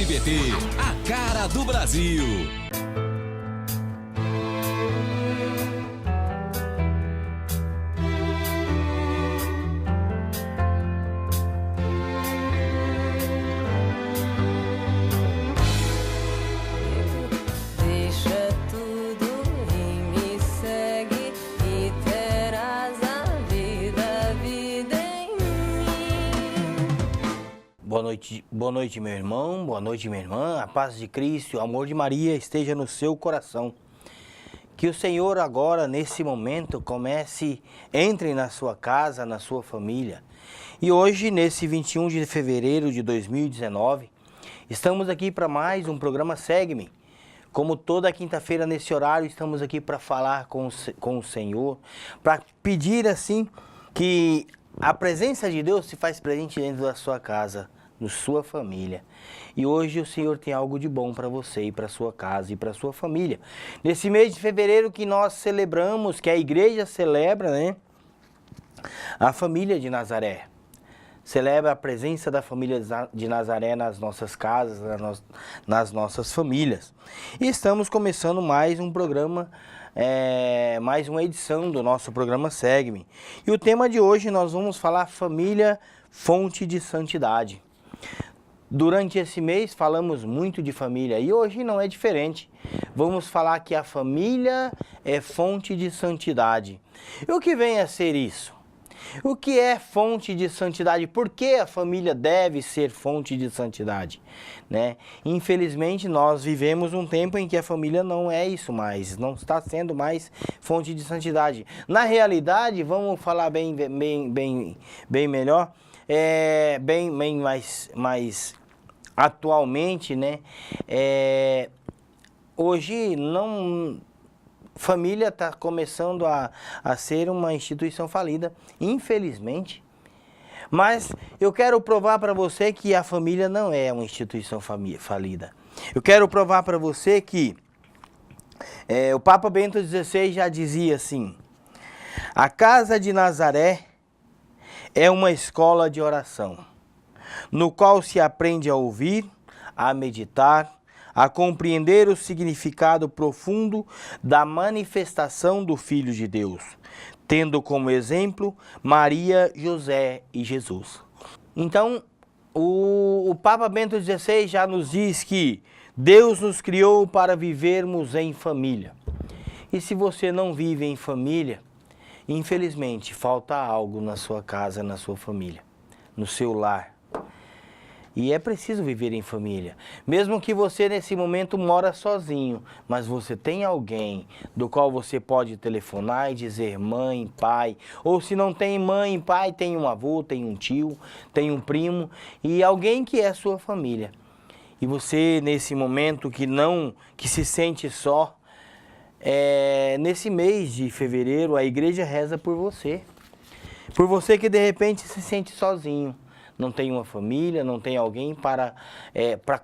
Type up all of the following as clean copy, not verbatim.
SBT, a cara do Brasil. Boa noite, meu irmão, boa noite, minha irmã. A paz de Cristo, o amor de Maria esteja no seu coração. Que o Senhor agora, nesse momento, entre na sua casa, na sua família. E hoje, nesse 21 de fevereiro de 2019, estamos aqui para mais um programa Segue-me. Como toda quinta-feira, nesse horário, estamos aqui para falar com o Senhor, para pedir, assim, que a presença de Deus se faz presente dentro da sua casa, na sua família. E hoje o Senhor tem algo de bom para você e para sua casa e para sua família. Nesse mês de fevereiro que nós celebramos, que a igreja celebra, né? A família de Nazaré. Celebra a presença da família de Nazaré nas nossas casas, nas nossas famílias. E estamos começando mais um programa, mais uma edição do nosso programa Segue-me. E o tema de hoje nós vamos falar família, fonte de santidade. Durante esse mês falamos muito de família e hoje não é diferente. Vamos falar que a família é fonte de santidade. E o que vem a ser isso? O que é fonte de santidade? Por que a família deve ser fonte de santidade? Né? Infelizmente nós vivemos um tempo em que a família não é isso mais, não está sendo mais fonte de santidade. Na realidade, vamos falar bem melhor, bem mais atualmente, né? Hoje família está começando a ser uma instituição falida, infelizmente. Mas eu quero provar para você que a família não é uma instituição falida. Eu quero provar para você que o Papa Bento XVI já dizia assim: a casa de Nazaré é uma escola de oração, no qual se aprende a ouvir, a meditar, a compreender o significado profundo da manifestação do Filho de Deus, tendo como exemplo Maria, José e Jesus. Então, o Papa Bento XVI já nos diz que Deus nos criou para vivermos em família. E se você não vive em família, infelizmente falta algo na sua casa, na sua família, no seu lar. E é preciso viver em família. Mesmo que você nesse momento mora sozinho, mas você tem alguém do qual você pode telefonar e dizer mãe, pai. Ou se não tem mãe e pai, tem um avô, tem um tio, tem um primo e alguém que é sua família. E você nesse momento que se sente só, nesse mês de fevereiro a igreja reza por você. Por você que de repente se sente sozinho. Não tem uma família, não tem alguém para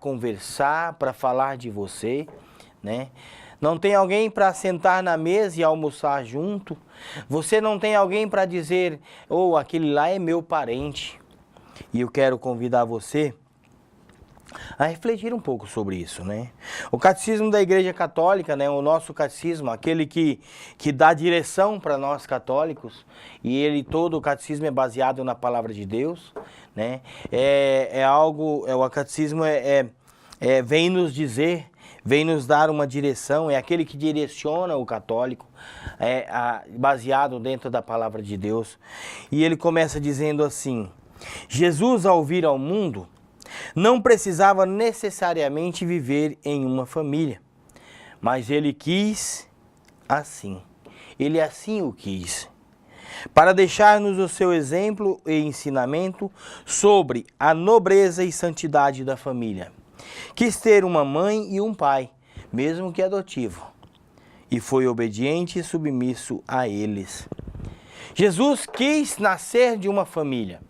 conversar, para falar de você, né? Não tem alguém para sentar na mesa e almoçar junto. Você não tem alguém para dizer, aquele lá é meu parente. E eu quero convidar você a refletir um pouco sobre isso, né? O catecismo da Igreja Católica, né? O nosso catecismo, aquele que dá direção para nós católicos, e todo o catecismo é baseado na palavra de Deus, né? O catecismo vem nos dizer, vem nos dar uma direção, é aquele que direciona o católico, baseado dentro da palavra de Deus. E ele começa dizendo assim: Jesus, ao vir ao mundo, não precisava necessariamente viver em uma família, mas ele quis assim. Ele assim o quis, para deixar-nos o seu exemplo e ensinamento sobre a nobreza e santidade da família. Quis ter uma mãe e um pai, mesmo que adotivo, e foi obediente e submisso a eles. Jesus quis nascer de uma família.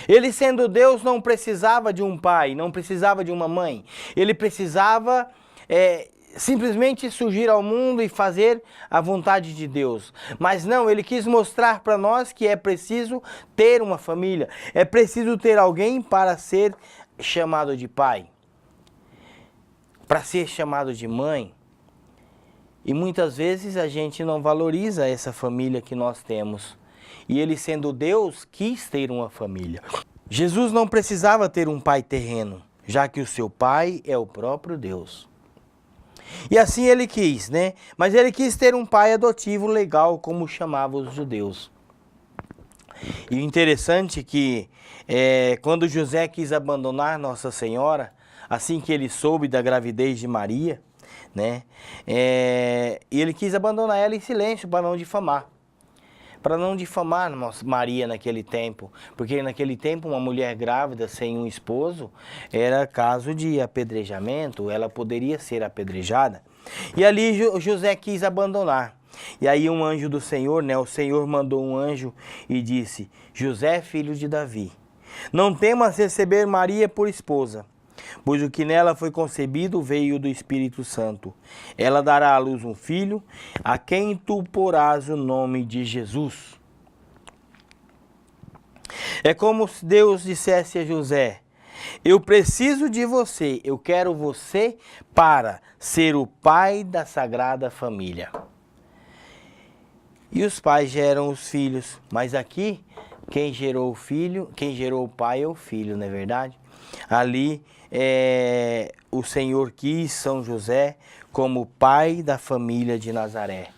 Ele, sendo Deus, não precisava de um pai, não precisava de uma mãe. Ele precisava simplesmente surgir ao mundo e fazer a vontade de Deus. Mas não, ele quis mostrar para nós que é preciso ter uma família. É preciso ter alguém para ser chamado de pai. para ser chamado de mãe. E muitas vezes a gente não valoriza essa família que nós temos. E ele, sendo Deus, quis ter uma família. Jesus não precisava ter um pai terreno, já que o seu pai é o próprio Deus. E assim ele quis, né? Mas ele quis ter um pai adotivo legal, como chamavam os judeus. E o interessante é que quando José quis abandonar Nossa Senhora, assim que ele soube da gravidez de Maria, né? Ele quis abandonar ela em silêncio para não difamar. Para não difamar Maria naquele tempo. Porque naquele tempo uma mulher grávida sem um esposo era caso de apedrejamento, ela poderia ser apedrejada. E ali José quis abandonar. E aí um anjo do Senhor, né? O Senhor mandou um anjo e disse: José, filho de Davi, não temas receber Maria por esposa, pois o que nela foi concebido veio do Espírito Santo. Ela dará à luz um filho, a quem tu porás o nome de Jesus. É como se Deus dissesse a José: eu preciso de você, eu quero você para ser o pai da Sagrada Família. E os pais geram os filhos, mas aqui quem gerou o filho, quem gerou o pai é o filho, não é verdade? Ali o Senhor quis São José como pai da família de Nazaré,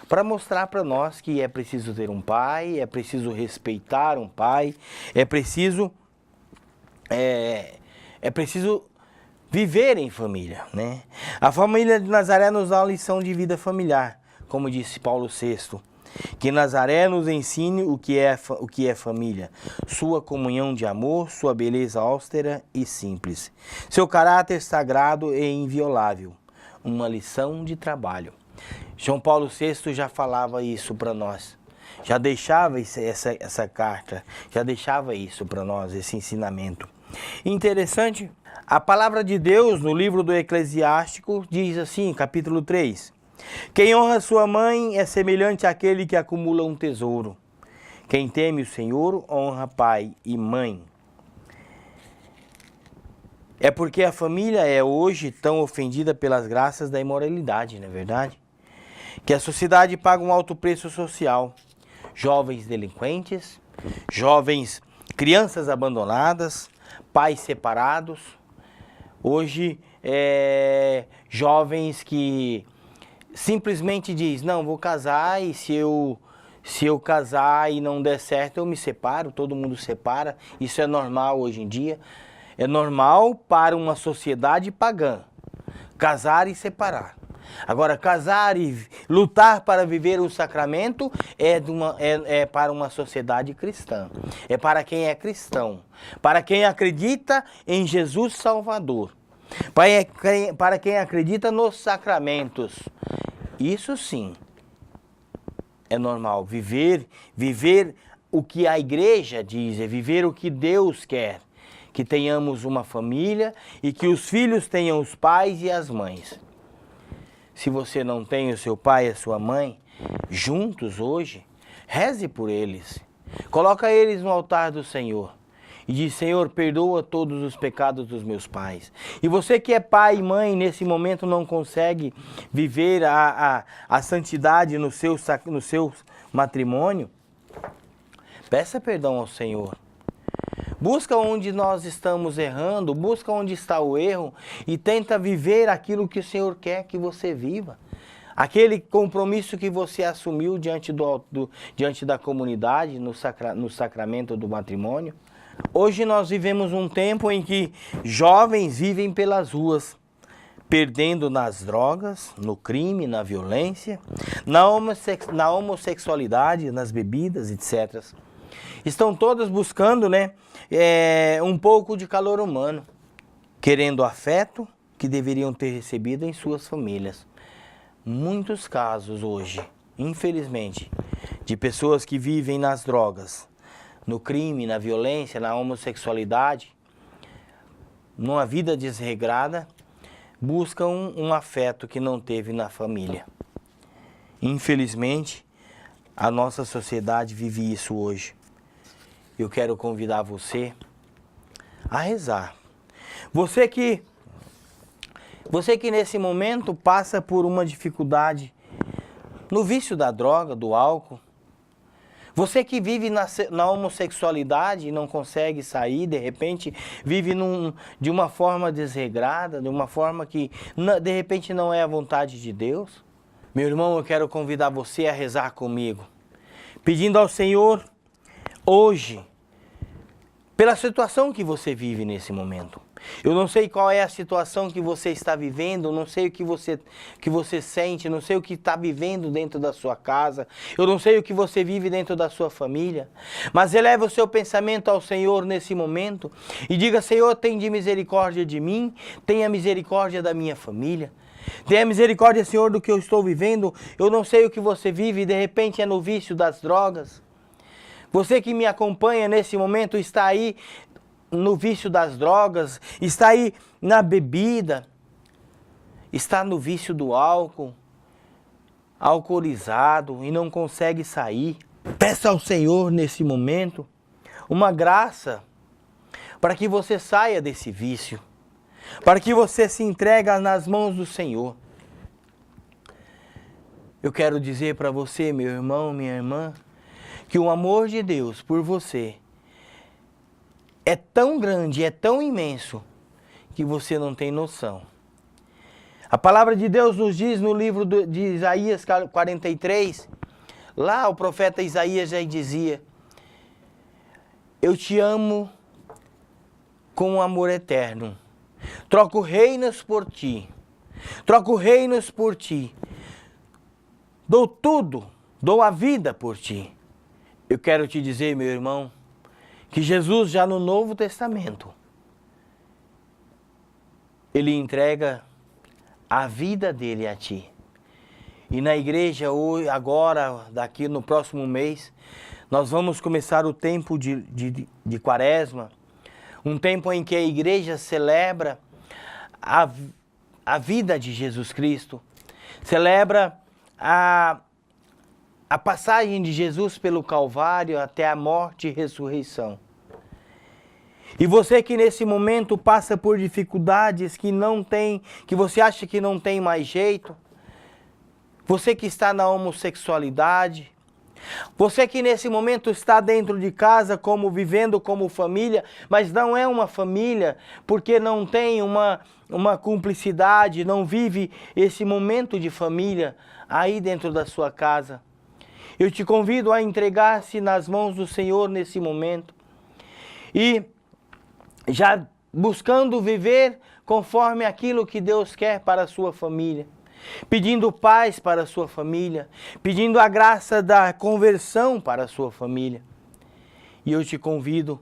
para mostrar para nós que é preciso ter um pai, é preciso respeitar um pai, é preciso viver em família, né? A família de Nazaré nos dá uma lição de vida familiar, como disse Paulo VI. Que Nazaré nos ensine o que é família, sua comunhão de amor, sua beleza austera e simples, seu caráter sagrado e inviolável, uma lição de trabalho. João Paulo VI já falava isso para nós, já deixava essa carta, já deixava isso para nós, esse ensinamento. Interessante, a palavra de Deus no livro do Eclesiástico diz assim, capítulo 3, quem honra sua mãe é semelhante àquele que acumula um tesouro. Quem teme o Senhor honra pai e mãe. É porque a família é hoje tão ofendida pelas graças da imoralidade, não é verdade? Que a sociedade paga um alto preço social. Jovens delinquentes, crianças abandonadas, pais separados. Hoje, jovens que simplesmente diz, não, vou casar e se eu casar e não der certo, eu me separo, todo mundo separa. Isso é normal hoje em dia. É normal para uma sociedade pagã, casar e separar. Agora, casar e lutar para viver o sacramento é para uma sociedade cristã. É para quem é cristão, para quem acredita em Jesus Salvador, para quem acredita nos sacramentos. Isso sim é normal, viver o que a igreja diz, é viver o que Deus quer, que tenhamos uma família e que os filhos tenham os pais e as mães. Se você não tem o seu pai e a sua mãe juntos hoje, reze por eles, coloca eles no altar do Senhor e diz, Senhor, perdoa todos os pecados dos meus pais. E você que é pai e mãe, nesse momento não consegue viver a santidade no seu matrimônio, peça perdão ao Senhor. Busca onde nós estamos errando, busca onde está o erro e tenta viver aquilo que o Senhor quer que você viva. Aquele compromisso que você assumiu diante da comunidade, no sacramento do matrimônio. Hoje nós vivemos um tempo em que jovens vivem pelas ruas, perdendo nas drogas, no crime, na violência, na homossexualidade, nas bebidas, etc. Estão todas buscando, né, um pouco de calor humano, querendo afeto que deveriam ter recebido em suas famílias. Muitos casos hoje, infelizmente, de pessoas que vivem nas drogas, no crime, na violência, na homossexualidade, numa vida desregrada, buscam um afeto que não teve na família. Infelizmente, a nossa sociedade vive isso hoje. Eu quero convidar você a rezar. Você que Você que nesse momento passa por uma dificuldade no vício da droga, do álcool. Você que vive na homossexualidade e não consegue sair, de repente vive de uma forma desregrada, de uma forma que de repente não é a vontade de Deus. Meu irmão, eu quero convidar você a rezar comigo, pedindo ao Senhor hoje, pela situação que você vive nesse momento. Eu não sei qual é a situação que você está vivendo, não sei o que você sente, não sei o que está vivendo dentro da sua casa, eu não sei o que você vive dentro da sua família, mas eleve o seu pensamento ao Senhor nesse momento e diga: Senhor, tenha misericórdia de mim, tenha misericórdia da minha família. Tenha misericórdia, Senhor, do que eu estou vivendo. Eu não sei o que você vive, de repente é no vício das drogas. Você que me acompanha nesse momento está aí no vício das drogas, está aí na bebida, está no vício do álcool, alcoolizado e não consegue sair. Peça ao Senhor nesse momento uma graça para que você saia desse vício, para que você se entregue nas mãos do Senhor. Eu quero dizer para você, meu irmão, minha irmã, que o amor de Deus por você é tão grande, é tão imenso, que você não tem noção. A palavra de Deus nos diz no livro de Isaías 43, lá o profeta Isaías já dizia: eu te amo com um amor eterno. Troco reinos por ti. Troco reinos por ti. Dou tudo, dou a vida por ti. Eu quero te dizer, meu irmão, que Jesus já no Novo Testamento, Ele entrega a vida dele a ti. E na igreja, hoje, agora, daqui no próximo mês, nós vamos começar o tempo de Quaresma, um tempo em que a igreja celebra a vida de Jesus Cristo, celebra a passagem de Jesus pelo Calvário até a morte e ressurreição. E você que nesse momento passa por dificuldades que você acha que não tem mais jeito, você que está na homossexualidade, você que nesse momento está dentro de casa vivendo como família, mas não é uma família porque não tem uma cumplicidade, não vive esse momento de família aí dentro da sua casa. Eu te convido a entregar-se nas mãos do Senhor nesse momento e já buscando viver conforme aquilo que Deus quer para a sua família, pedindo paz para a sua família, pedindo a graça da conversão para a sua família. E eu te convido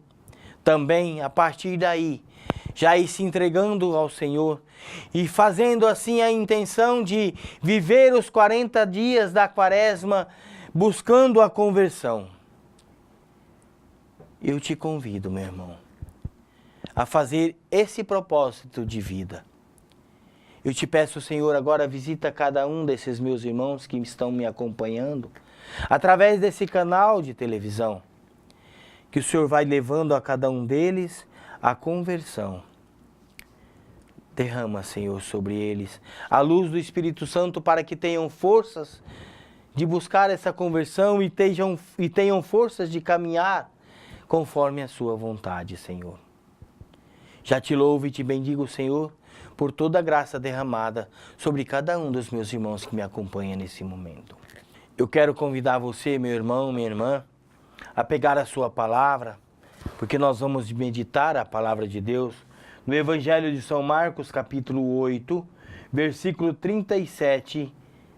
também, a partir daí, já ir se entregando ao Senhor e fazendo assim a intenção de viver os 40 dias da Quaresma buscando a conversão. Eu te convido, meu irmão, a fazer esse propósito de vida. Eu te peço, Senhor, agora visita cada um desses meus irmãos que estão me acompanhando através desse canal de televisão, que o Senhor vai levando a cada um deles a conversão. Derrama, Senhor, sobre eles a luz do Espírito Santo para que tenham forças de buscar essa conversão e tenham forças de caminhar conforme a sua vontade, Senhor. Já te louvo e te bendigo, Senhor, por toda a graça derramada sobre cada um dos meus irmãos que me acompanha nesse momento. Eu quero convidar você, meu irmão, minha irmã, a pegar a sua palavra, porque nós vamos meditar a palavra de Deus no Evangelho de São Marcos, capítulo 8, versículo 37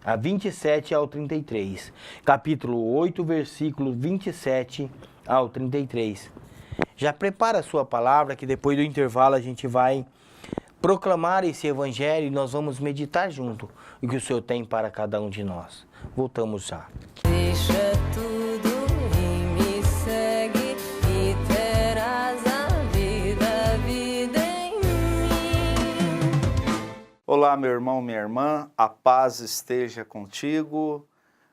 a 27 ao 33. Capítulo 8, versículo 27 ao 33. Já prepara a sua palavra, que depois do intervalo a gente vai proclamar esse evangelho e nós vamos meditar junto o que o Senhor tem para cada um de nós. Voltamos já. Deixa tudo e me segue e terás a vida em mim. Olá, meu irmão, minha irmã, a paz esteja contigo.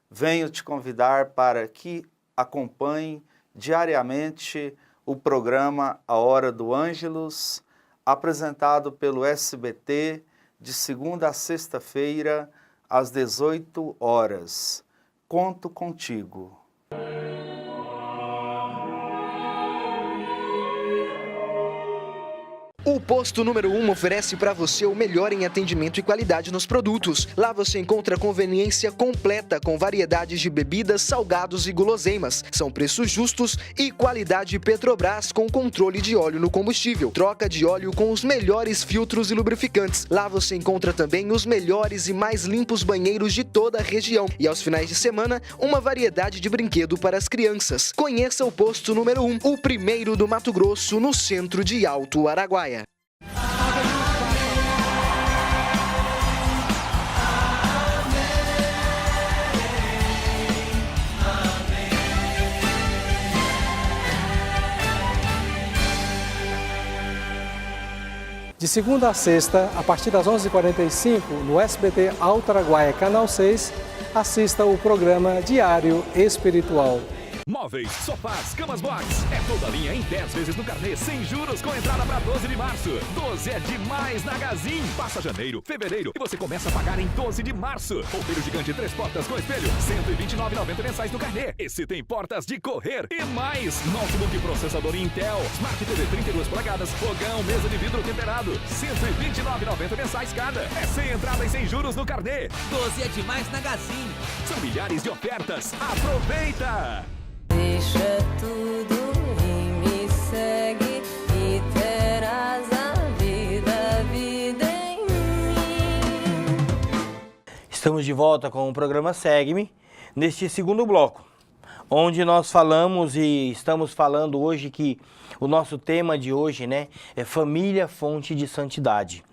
Venho te convidar para que acompanhe diariamente o programa A Hora do Ângelus, apresentado pelo SBT, de segunda a sexta-feira, às 18 horas. Conto contigo. O posto número 1 oferece para você o melhor em atendimento e qualidade nos produtos. Lá você encontra conveniência completa com variedades de bebidas, salgados e guloseimas. São preços justos e qualidade Petrobras com controle de óleo no combustível. Troca de óleo com os melhores filtros e lubrificantes. Lá você encontra também os melhores e mais limpos banheiros de toda a região. E aos finais de semana, uma variedade de brinquedo para as crianças. Conheça o posto número 1, o primeiro do Mato Grosso, no centro de Alto Araguaia. De segunda a sexta, a partir das 11h45, no SBT Alto Araguaia, Canal 6, assista o programa Diário Espiritual. Móveis, sofás, camas box. É toda a linha em 10 vezes no carnê, sem juros, com entrada para 12 de março. 12 é demais na Gazin. Passa janeiro, fevereiro e você começa a pagar em 12 de março. Roupeiro gigante 3 portas com espelho, R$ 129,90 mensais no carnê. Esse tem portas de correr e mais. Notebook processador Intel, Smart TV 32 polegadas, fogão, mesa de vidro temperado, R$ 129,90 mensais cada. É sem entrada e sem juros no carnê. 12 é demais na Gazin. São milhares de ofertas. Aproveita! Deixa tudo e me segue e terás a vida em mim. Estamos de volta com o programa Segue-me, neste segundo bloco, onde nós falamos e estamos falando hoje que o nosso tema de hoje, né, é família, fonte de santidade.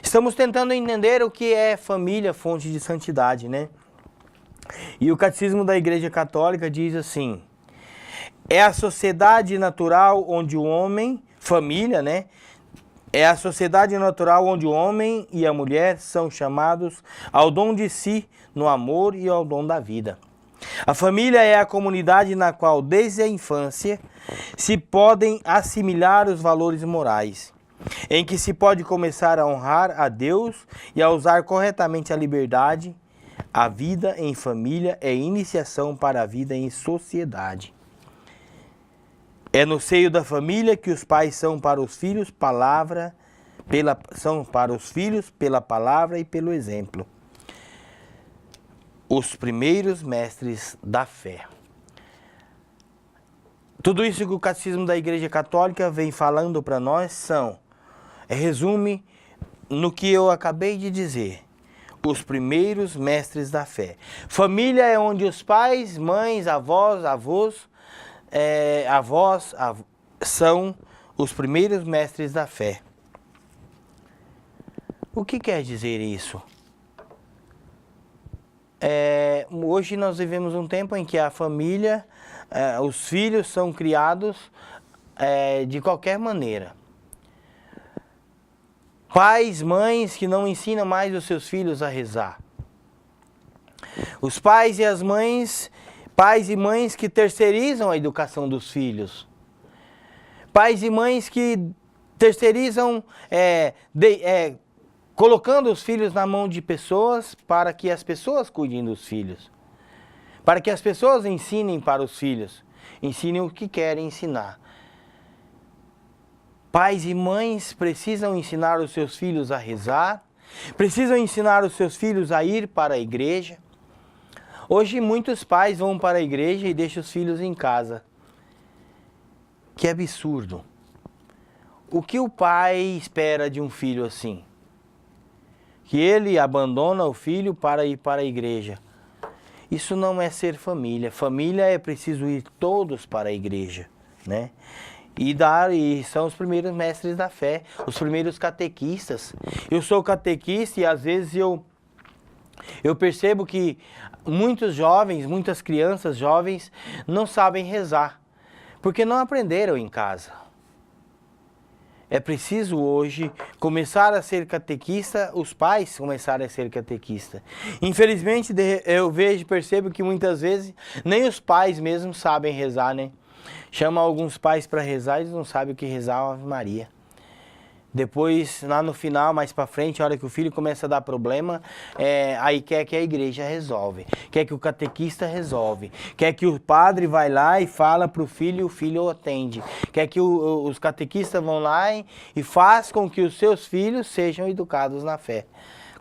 Estamos tentando entender o que é família, fonte de santidade, né? E o Catecismo da Igreja Católica diz assim: é a sociedade natural onde o homem, família, né? É a sociedade natural onde o homem e a mulher são chamados ao dom de si, no amor e ao dom da vida. A família é a comunidade na qual, desde a infância, se podem assimilar os valores morais, em que se pode começar a honrar a Deus e a usar corretamente a liberdade. A vida em família é iniciação para a vida em sociedade. É no seio da família que os pais são para os filhos pela palavra e pelo exemplo. Os primeiros mestres da fé. Tudo isso que o Catecismo da Igreja Católica vem falando para nós resume no que eu acabei de dizer. Os primeiros mestres da fé. Família é onde os pais, mães, avós, são os primeiros mestres da fé. O que quer dizer isso? Hoje nós vivemos um tempo em que a família, os filhos são criados de qualquer maneira. Pais, mães que não ensinam mais os seus filhos a rezar. Os pais e as mães, pais e mães que terceirizam a educação dos filhos. Pais e mães que terceirizam, colocando os filhos na mão de pessoas para que as pessoas cuidem dos filhos. Para que as pessoas ensinem para os filhos. Ensinem o que querem ensinar. Pais e mães precisam ensinar os seus filhos a rezar, precisam ensinar os seus filhos a ir para a igreja. Hoje muitos pais vão para a igreja e deixam os filhos em casa. Que absurdo. O que o pai espera de um filho assim? Que ele abandona o filho para ir para a igreja. Isso não é ser família. Família é preciso ir todos para a igreja, né? E são os primeiros mestres da fé, os primeiros catequistas. Eu sou catequista e às vezes eu percebo que muitos jovens, muitas crianças jovens não sabem rezar, porque não aprenderam em casa. É preciso hoje começar a ser catequista, os pais começarem a ser catequista. Infelizmente eu percebo que muitas vezes nem os pais mesmo sabem rezar, né? Chama alguns pais para rezar e eles não sabem o que rezar a Ave Maria. Depois, lá no final, mais pra frente, a hora que o filho começa a dar problema, aí quer que a igreja resolve, quer que o catequista resolve, quer que o padre vai lá e fala pro filho e o filho atende, quer que os catequistas vão lá e faz com que os seus filhos sejam educados na fé.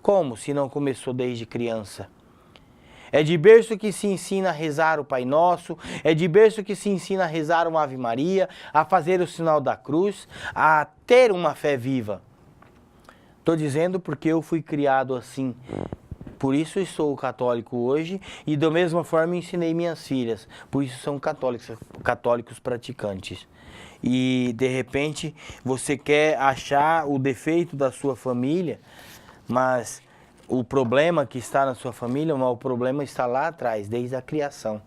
Como, se não começou desde criança? É de berço que se ensina a rezar o Pai Nosso, é de berço que se ensina a rezar uma Ave Maria, a fazer o sinal da cruz, a ter uma fé viva. Estou dizendo porque eu fui criado assim. Por isso eu sou católico hoje e da mesma forma ensinei minhas filhas. Por isso são católicos praticantes. E de repente você quer achar o defeito da sua família, mas o problema que está na sua família, o problema está lá atrás, desde a criação.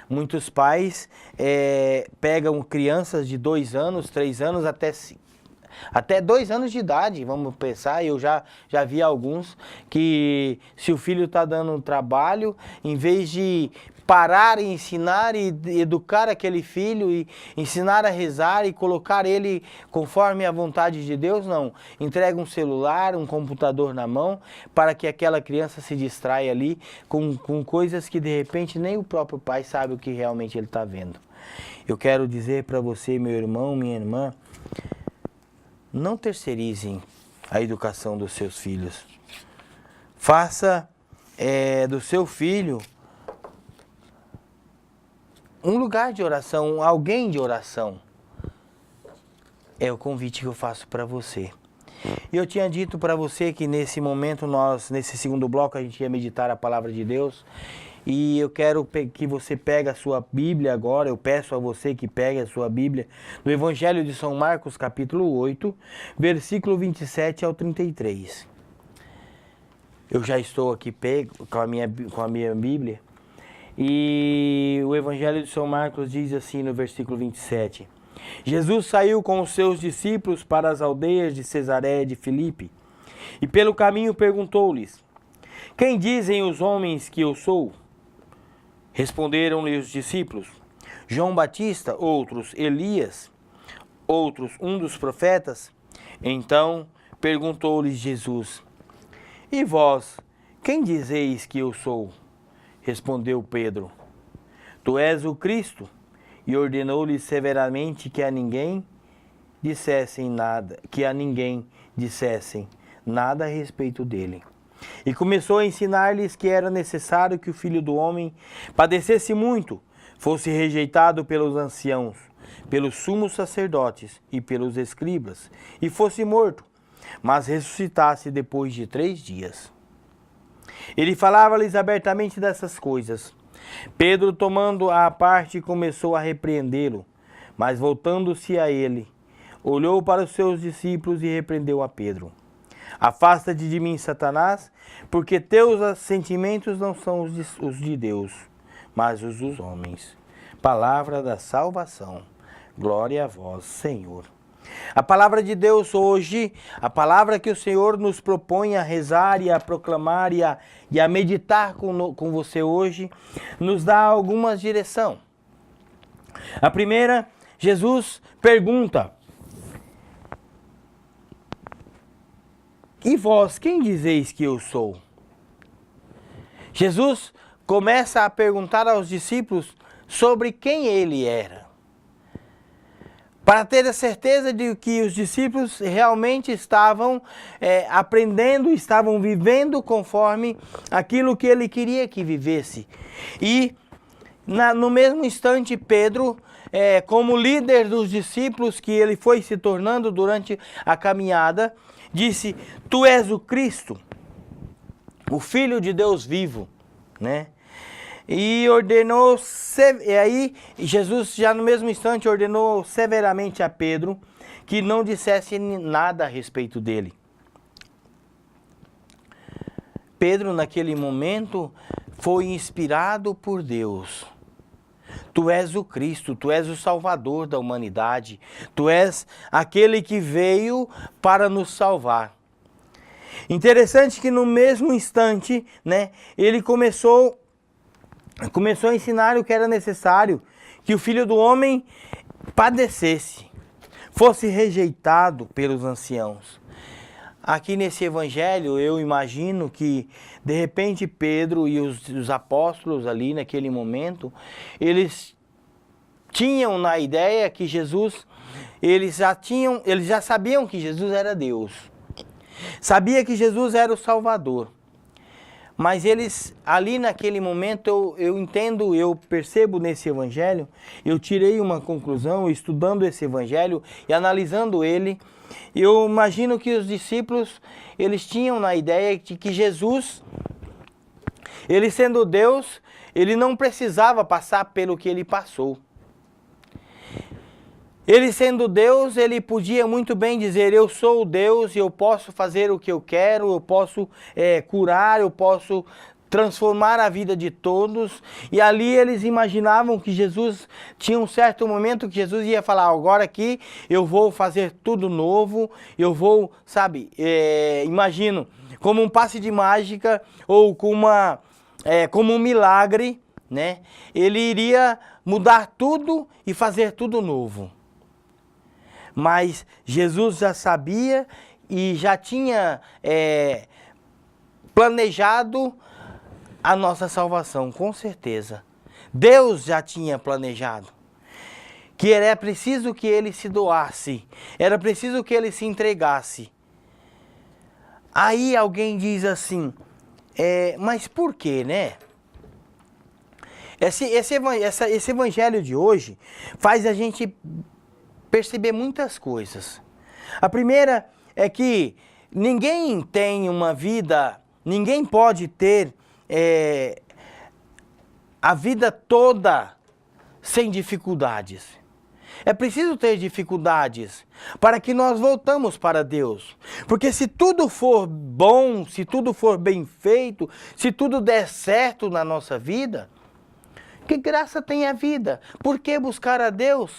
Muitos pais pegam crianças de 2 anos, 3 anos, até 2 anos de idade, vamos pensar. Eu já vi alguns que, se o filho está dando um trabalho, em vez de parar e ensinar e educar aquele filho e ensinar a rezar e colocar ele conforme a vontade de Deus, não. Entrega um celular, um computador na mão para que aquela criança se distraia ali com coisas que de repente nem o próprio pai sabe o que realmente ele está vendo. Eu quero dizer para você, meu irmão, minha irmã, não terceirizem a educação dos seus filhos. Faça do seu filho um lugar de oração, alguém de oração. É o convite que eu faço para você. Eu tinha dito para você que nesse momento, nesse segundo bloco, a gente ia meditar a palavra de Deus. E eu quero que você pegue a sua Bíblia agora, eu peço a você que pegue a sua Bíblia, no Evangelho de São Marcos, capítulo 8, versículo 27 ao 33. Eu já estou aqui com a minha Bíblia. E o Evangelho de São Marcos diz assim no versículo 27. Jesus saiu com os seus discípulos para as aldeias de Cesareia de Filipe. E pelo caminho perguntou-lhes: quem dizem os homens que eu sou? Responderam-lhe os discípulos: João Batista, outros Elias, outros um dos profetas. Então perguntou-lhes Jesus: e vós, quem dizeis que eu sou? Respondeu Pedro: tu és o Cristo. E ordenou-lhes severamente que a ninguém dissessem nada a respeito dele. E começou a ensinar-lhes que era necessário que o Filho do Homem padecesse muito, fosse rejeitado pelos anciãos, pelos sumos sacerdotes e pelos escribas, e fosse morto, mas ressuscitasse depois de 3 dias. Ele falava-lhes abertamente dessas coisas. Pedro, tomando-o à parte, começou a repreendê-lo, mas voltando-se a ele, olhou para os seus discípulos e repreendeu a Pedro: afasta-te de mim, Satanás, porque teus sentimentos não são os de Deus, mas os dos homens. Palavra da salvação. Glória a vós, Senhor. A palavra de Deus hoje, a palavra que o Senhor nos propõe a rezar e a proclamar e a meditar com você hoje, nos dá algumas direções. A primeira, Jesus pergunta: e vós, quem dizeis que eu sou? Jesus começa a perguntar aos discípulos sobre quem ele era, para ter a certeza de que os discípulos realmente estavam aprendendo, estavam vivendo conforme aquilo que ele queria que vivesse. E no mesmo instante, Pedro, como líder dos discípulos que ele foi se tornando durante a caminhada, disse: tu és o Cristo, o Filho de Deus vivo, né? E ordenou, e aí Jesus já no mesmo instante ordenou severamente a Pedro que não dissesse nada a respeito dele. Pedro naquele momento foi inspirado por Deus. Tu és o Cristo, tu és o Salvador da humanidade, tu és aquele que veio para nos salvar. Interessante que no mesmo instante, né, ele começou a ensinar o que era necessário, que o Filho do Homem padecesse, fosse rejeitado pelos anciãos. Aqui nesse evangelho eu imagino que de repente Pedro e os apóstolos ali naquele momento, eles tinham na ideia que Jesus, eles já sabiam que Jesus era Deus. Sabia que Jesus era o Salvador. Mas eles, ali naquele momento, eu entendo, eu percebo nesse evangelho, eu tirei uma conclusão, estudando esse evangelho e analisando ele, eu imagino que os discípulos, eles tinham na ideia de que Jesus, ele sendo Deus, ele não precisava passar pelo que ele passou. Ele sendo Deus, ele podia muito bem dizer, eu sou Deus e eu posso fazer o que eu quero, eu posso curar, eu posso transformar a vida de todos. E ali eles imaginavam que Jesus, tinha um certo momento que Jesus ia falar, agora aqui eu vou fazer tudo novo, eu vou, sabe, imagino, como um passe de mágica ou como um milagre, né? Ele iria mudar tudo e fazer tudo novo. Mas Jesus já sabia e já tinha planejado a nossa salvação, com certeza. Deus já tinha planejado que era preciso que ele se doasse, era preciso que ele se entregasse. Aí alguém diz assim, mas por quê, né? Esse evangelho de hoje faz a gente perceber muitas coisas. A primeira é que ninguém tem uma vida, ninguém pode ter a vida toda sem dificuldades. É preciso ter dificuldades para que nós voltamos para Deus. Porque se tudo for bom, se tudo for bem feito, se tudo der certo na nossa vida, que graça tem a vida? Por que buscar a Deus?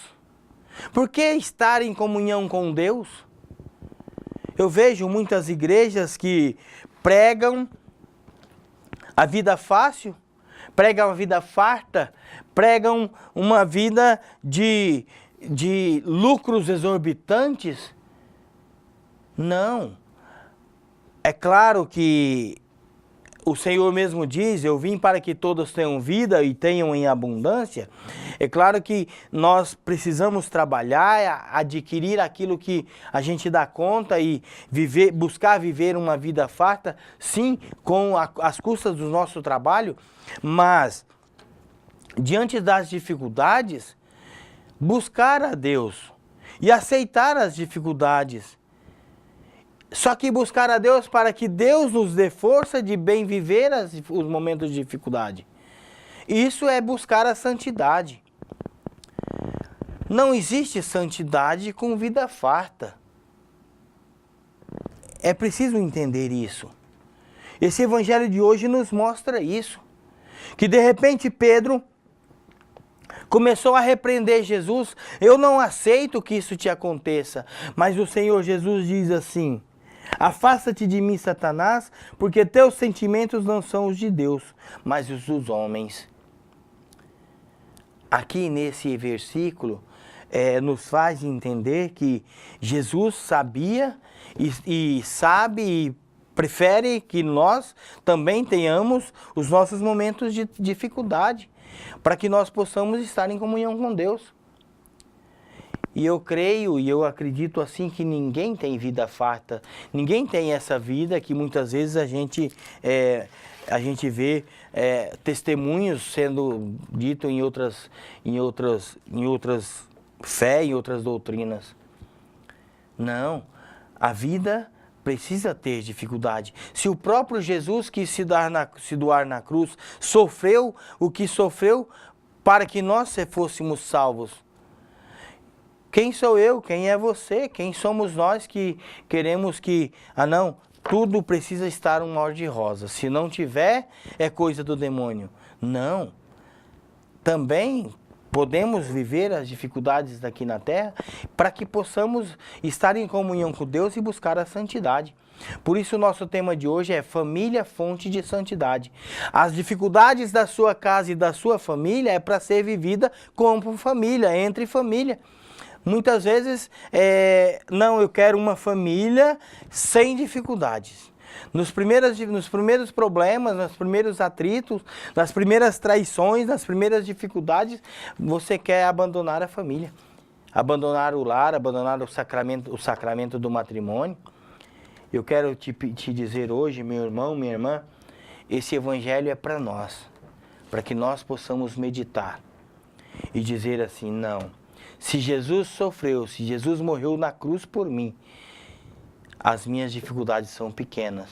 Por que estar em comunhão com Deus? Eu vejo muitas igrejas que pregam a vida fácil, pregam a vida farta, pregam uma vida de lucros exorbitantes. Não. É claro que o Senhor mesmo diz, eu vim para que todos tenham vida e tenham em abundância. É claro que nós precisamos trabalhar, adquirir aquilo que a gente dá conta e buscar viver uma vida farta, sim, com as custas do nosso trabalho, mas diante das dificuldades, buscar a Deus e aceitar as dificuldades. Só que buscar a Deus para que Deus nos dê força de bem viver os momentos de dificuldade. Isso é buscar a santidade. Não existe santidade com vida farta. É preciso entender isso. Esse evangelho de hoje nos mostra isso. Que de repente Pedro começou a repreender Jesus. Eu não aceito que isso te aconteça. Mas o Senhor Jesus diz assim, afasta-te de mim, Satanás, porque teus sentimentos não são os de Deus, mas os dos homens. Aqui nesse versículo, nos faz entender que Jesus sabia e sabe e prefere que nós também tenhamos os nossos momentos de dificuldade, para que nós possamos estar em comunhão com Deus. E eu creio e eu acredito assim que ninguém tem vida farta, ninguém tem essa vida que muitas vezes a gente vê testemunhos sendo ditos em outras fé, em outras doutrinas. Não, a vida precisa ter dificuldade. Se o próprio Jesus quis se doar na cruz, sofreu o que sofreu para que nós fôssemos salvos. Quem sou eu? Quem é você? Quem somos nós que queremos que... tudo precisa estar um mar de rosa. Se não tiver, é coisa do demônio. Não. Também podemos viver as dificuldades daqui na terra para que possamos estar em comunhão com Deus e buscar a santidade. Por isso o nosso tema de hoje é família, fonte de santidade. As dificuldades da sua casa e da sua família é para ser vivida como família, entre família. Muitas vezes, não, eu quero uma família sem dificuldades. Nos primeiros problemas, nos primeiros atritos, nas primeiras traições, nas primeiras dificuldades, você quer abandonar a família. Abandonar o lar, abandonar o sacramento do matrimônio. Eu quero te dizer hoje, meu irmão, minha irmã, esse evangelho é para nós, para que nós possamos meditar e dizer assim, não, se Jesus sofreu, se Jesus morreu na cruz por mim, as minhas dificuldades são pequenas.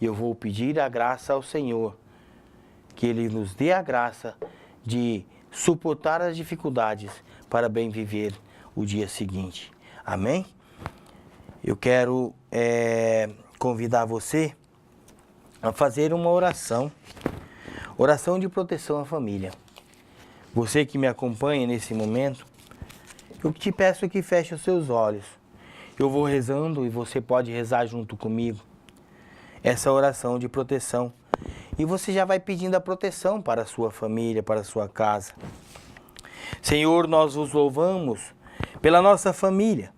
E eu vou pedir a graça ao Senhor, que Ele nos dê a graça de suportar as dificuldades para bem viver o dia seguinte. Amém? Eu quero convidar você a fazer uma oração de proteção à família. Você que me acompanha nesse momento, eu te peço que feche os seus olhos. Eu vou rezando e você pode rezar junto comigo essa oração de proteção. E você já vai pedindo a proteção para a sua família, para a sua casa. Senhor, nós vos louvamos pela nossa família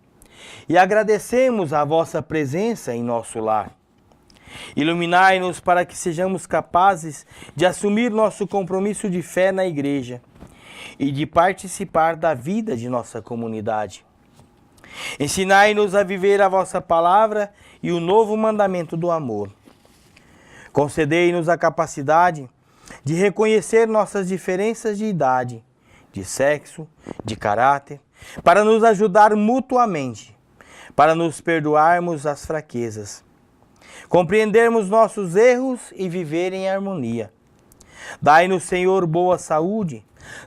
e agradecemos a vossa presença em nosso lar. Iluminai-nos para que sejamos capazes de assumir nosso compromisso de fé na igreja e de participar da vida de nossa comunidade. Ensinai-nos a viver a vossa palavra e o novo mandamento do amor. Concedei-nos a capacidade de reconhecer nossas diferenças de idade, de sexo, de caráter, para nos ajudar mutuamente, para nos perdoarmos as fraquezas, compreendermos nossos erros e viver em harmonia. Dai-nos, Senhor, boa saúde,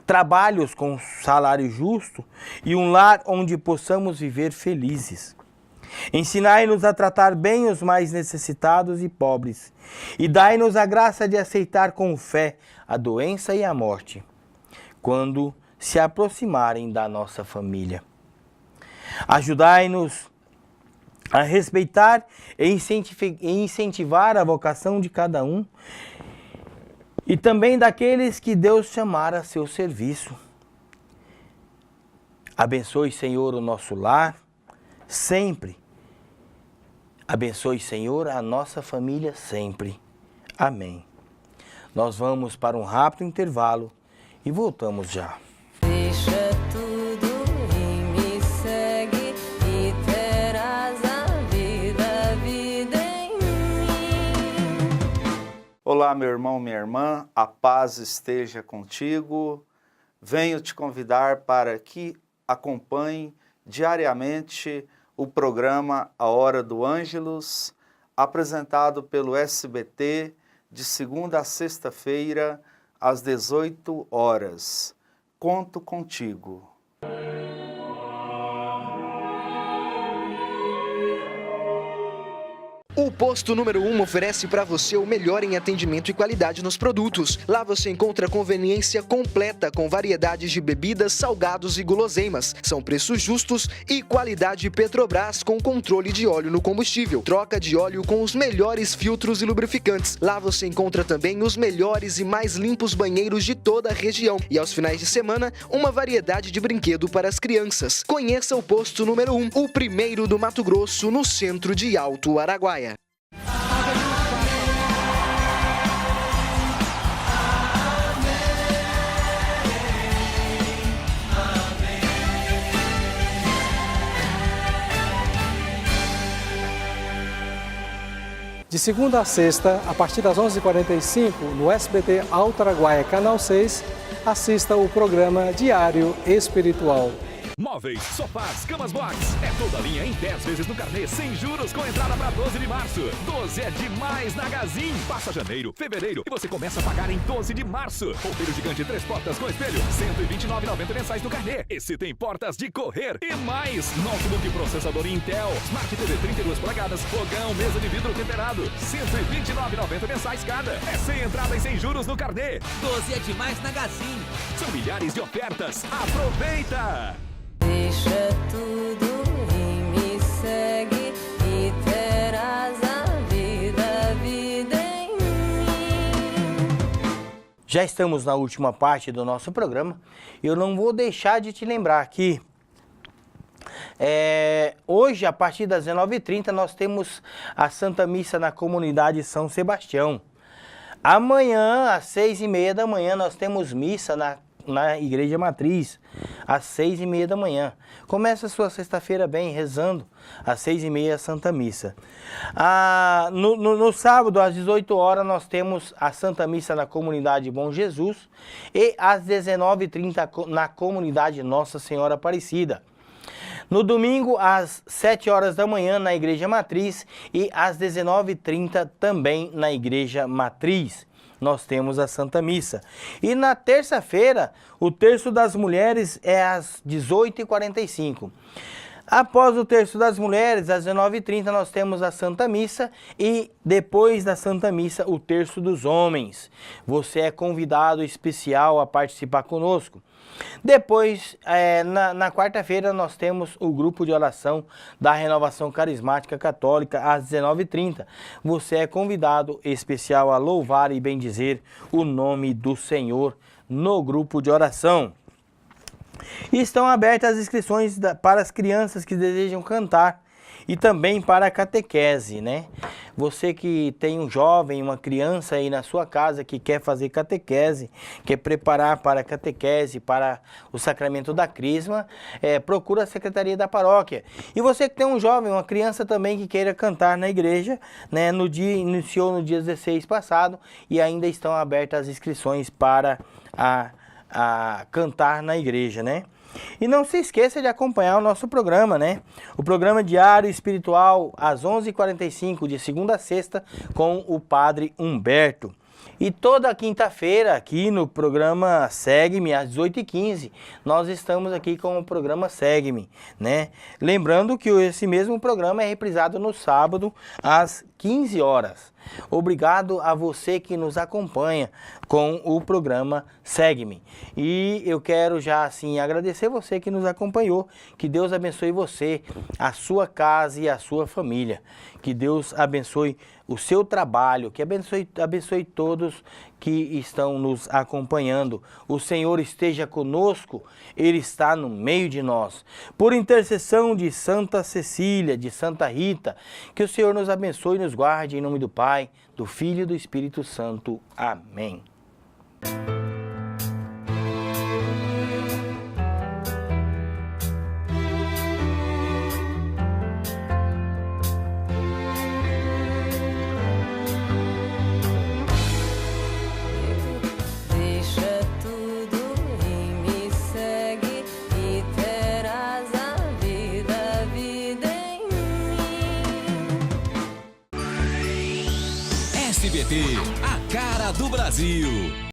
trabalhos com salário justo e um lar onde possamos viver felizes. Ensinai-nos a tratar bem os mais necessitados e pobres e dai-nos a graça de aceitar com fé a doença e a morte, quando se aproximarem da nossa família. Ajudai-nos a respeitar e incentivar a vocação de cada um e também daqueles que Deus chamar a seu serviço. Abençoe, Senhor, o nosso lar, sempre. Abençoe, Senhor, a nossa família sempre. Amém. Nós vamos para um rápido intervalo e voltamos já. Deixa tudo e me segue e terás a vida em mim. Olá, meu irmão, minha irmã, a paz esteja contigo. Venho te convidar para que acompanhe diariamente o programa A Hora do Ângelus, apresentado pelo SBT de segunda a sexta-feira, às 18 horas. Conto contigo. O posto número 1 oferece para você o melhor em atendimento e qualidade nos produtos. Lá você encontra conveniência completa com variedades de bebidas, salgados e guloseimas. São preços justos e qualidade Petrobras com controle de óleo no combustível. Troca de óleo com os melhores filtros e lubrificantes. Lá você encontra também os melhores e mais limpos banheiros de toda a região. E aos finais de semana, uma variedade de brinquedo para as crianças. Conheça o posto número 1, o primeiro do Mato Grosso, no centro de Alto Araguaia. De segunda a sexta, a partir das 11h45, no SBT Alto Araguaia, Canal 6, assista o programa Diário Espiritual. Móveis, sofás, camas box. É toda a linha em 10 vezes no carnê, sem juros, com entrada para 12 de março. 12 é demais na Gazin. Passa janeiro, fevereiro e você começa a pagar em 12 de março. Roupeiro gigante 3 portas com espelho, R$ 129,90 mensais no carnê. Esse tem portas de correr e mais. Notebook processador Intel, Smart TV 32 polegadas, fogão, mesa de vidro temperado, R$ 129,90 mensais cada. É sem entrada e sem juros no carnê. 12 é demais na Gazin. São milhares de ofertas. Aproveita! Deixa tudo e me segue e terás a vida em mim. Já estamos na última parte do nosso programa. Eu não vou deixar de te lembrar que Hoje, a partir das 19h30, nós temos a Santa Missa na comunidade São Sebastião. Amanhã, às 6h30 da manhã, nós temos missa na Igreja Matriz, às 6h30 da manhã. Começa a sua sexta-feira bem, rezando, às 6h30 a Santa Missa. No sábado, às 18 horas, nós temos a Santa Missa na comunidade Bom Jesus e às 19h30 na comunidade Nossa Senhora Aparecida. No domingo, às 7 horas da manhã, na Igreja Matriz e às 19h30 também na Igreja Matriz. Nós temos a Santa Missa. E na terça-feira, o Terço das Mulheres é às 18h45. Após o Terço das Mulheres, às 19h30, nós temos a Santa Missa e depois da Santa Missa, o Terço dos Homens. Você é convidado especial a participar conosco. Depois, na quarta-feira, nós temos o grupo de oração da Renovação Carismática Católica às 19h30. Você é convidado especial a louvar e bendizer o nome do Senhor no grupo de oração. E estão abertas as inscrições para as crianças que desejam cantar e também para a catequese, né? Você que tem um jovem, uma criança aí na sua casa que quer fazer catequese, quer preparar para a catequese, para o sacramento da crisma, procura a secretaria da paróquia. E você que tem um jovem, uma criança também que queira cantar na igreja, né? Iniciou no dia 16 passado e ainda estão abertas as inscrições para a cantar na igreja, né? E não se esqueça de acompanhar o nosso programa, né? O programa diário espiritual às 11h45, de segunda a sexta, com o Padre Humberto. E toda quinta-feira, aqui no programa Segue-me, às 18h15, nós estamos aqui com o programa Segue-me, né? Lembrando que esse mesmo programa é reprisado no sábado, às 15 horas. Obrigado a você que nos acompanha com o programa Segue-me. E eu quero já assim agradecer você que nos acompanhou. Que Deus abençoe você, a sua casa e a sua família. Que Deus abençoe o seu trabalho, que abençoe todos que estão nos acompanhando. O Senhor esteja conosco, Ele está no meio de nós. Por intercessão de Santa Cecília, de Santa Rita, que o Senhor nos abençoe e nos guarde em nome do Pai, do Filho e do Espírito Santo. Amém. Deixa tudo e me segue e terás a vida em mim. SBT, a cara do Brasil.